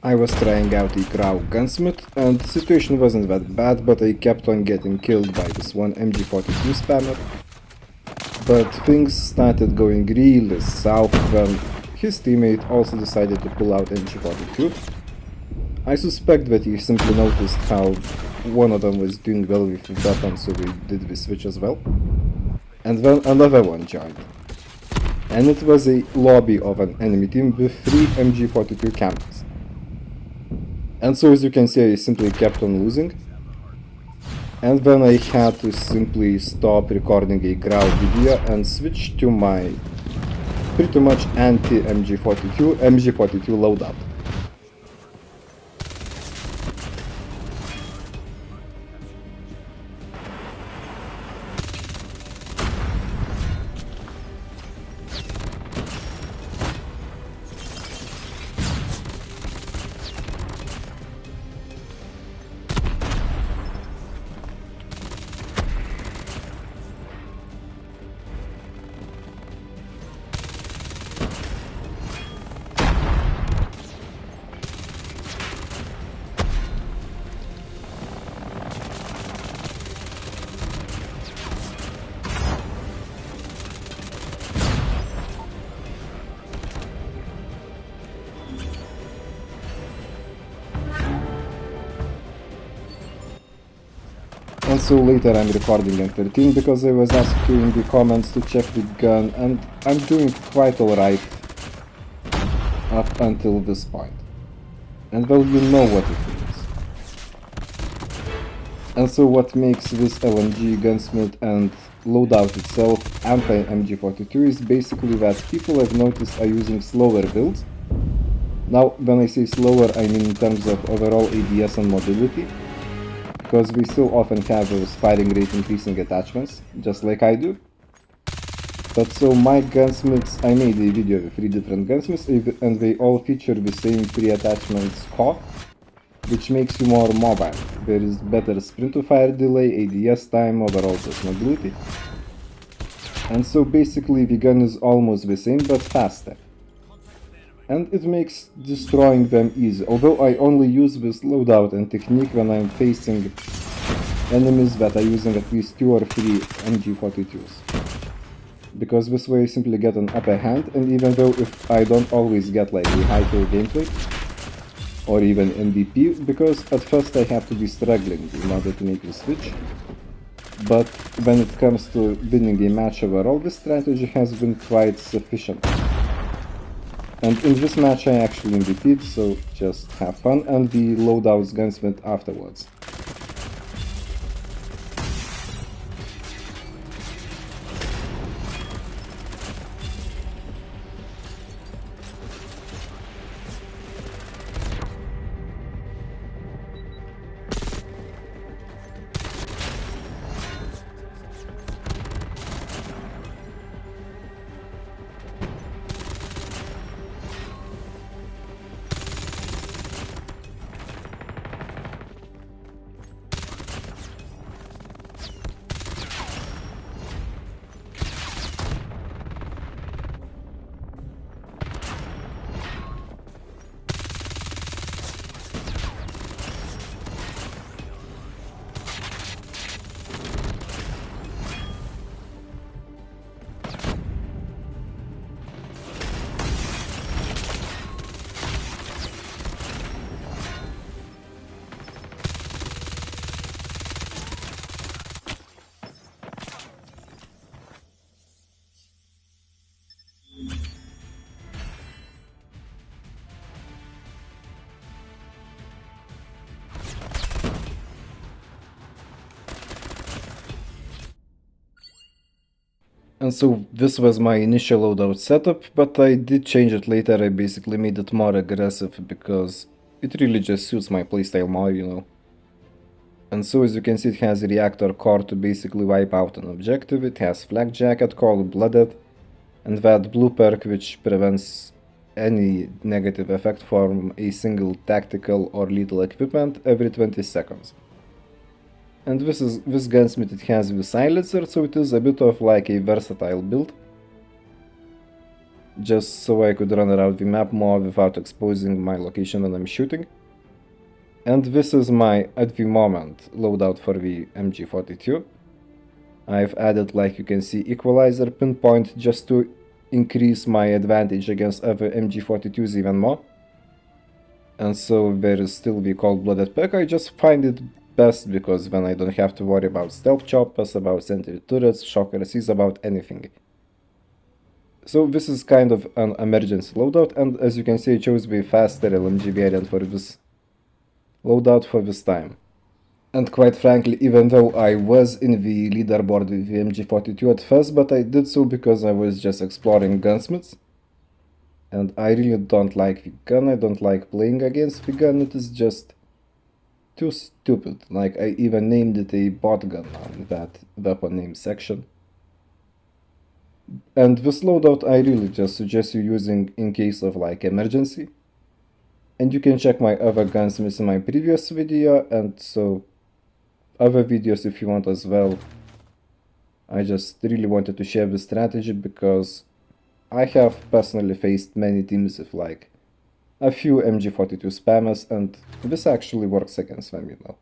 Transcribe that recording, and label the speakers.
Speaker 1: I was trying out a Crow gunsmith and the situation wasn't that bad, but I kept on getting killed by this one MG42 spammer. But things started going really south when his teammate also decided to pull out MG42. I suspect that he simply noticed how one of them was doing well with the weapon, so we did the switch as well. And then another one joined. And it was a lobby of an enemy team with 3 MG42 Campers. And so as you can see, I simply kept on losing. And then I had to simply stop recording a growl video and switch to my pretty much anti-MG42 loadout. And so later I'm recording in 13 because I was asked in the comments to check the gun, and I'm doing quite alright up until this point. And well, you know what it means. And so what makes this LMG gunsmith and loadout itself anti-MG42 is basically that people I've noticed are using slower builds. Now, when I say slower, I mean in terms of overall ADS and mobility, because we still often have those firing rate increasing attachments, just like I do. But so my gunsmiths, I made a video with 3 different gunsmiths, and they all feature the same 3 attachments core, which makes you more mobile. There is better sprint to fire delay, ADS time, overall just mobility. And so basically the gun is almost the same but faster. And it makes destroying them easy, although I only use this loadout and technique when I'm facing enemies that are using at least 2 or 3 MG42s. Because this way I simply get an upper hand, and even though if I don't always get like a high kill gameplay, or even MVP, because at first I have to be struggling in order to make the switch, but when it comes to winning a match overall, this strategy has been quite sufficient. And in this match I actually MVP'd, so just have fun, and the loadout's gunsmith afterwards. And so this was my initial loadout setup, but I did change it later. I basically made it more aggressive because it really just suits my playstyle more, you know. And so as you can see, it has a reactor core to basically wipe out an objective, it has flak jacket called Blooded, and that blue perk which prevents any negative effect from a single tactical or lethal equipment every 20 seconds. And this gunsmith, it has the silencer, so it is a bit of like a versatile build. just so I could run around the map more without exposing my location when I'm shooting. And this is my, at the moment, loadout for the MG42. I've added, like you can see, equalizer pinpoint just to increase my advantage against other MG42s even more. And so there is still the cold-blooded pick. I just find it best because then I don't have to worry about stealth choppers, about sentry turrets, shock RCs, about anything. So this is kind of an emergency loadout, and as you can see I chose the faster LMG variant for this loadout for this time. And quite frankly, even though I was in the leaderboard with the MG42 at first, but I did so because I was just exploring gunsmiths. And I really don't like the gun, I don't like playing against the gun, it is just too stupid. Like, I even named it a bot gun on that weapon name section. And this loadout I really just suggest you using in case of like emergency. And you can check my other gunsmiths in my previous video, and so other videos if you want as well. I just really wanted to share this strategy because I have personally faced many teams with like a few MG42 spammers, and this actually works against them, you know.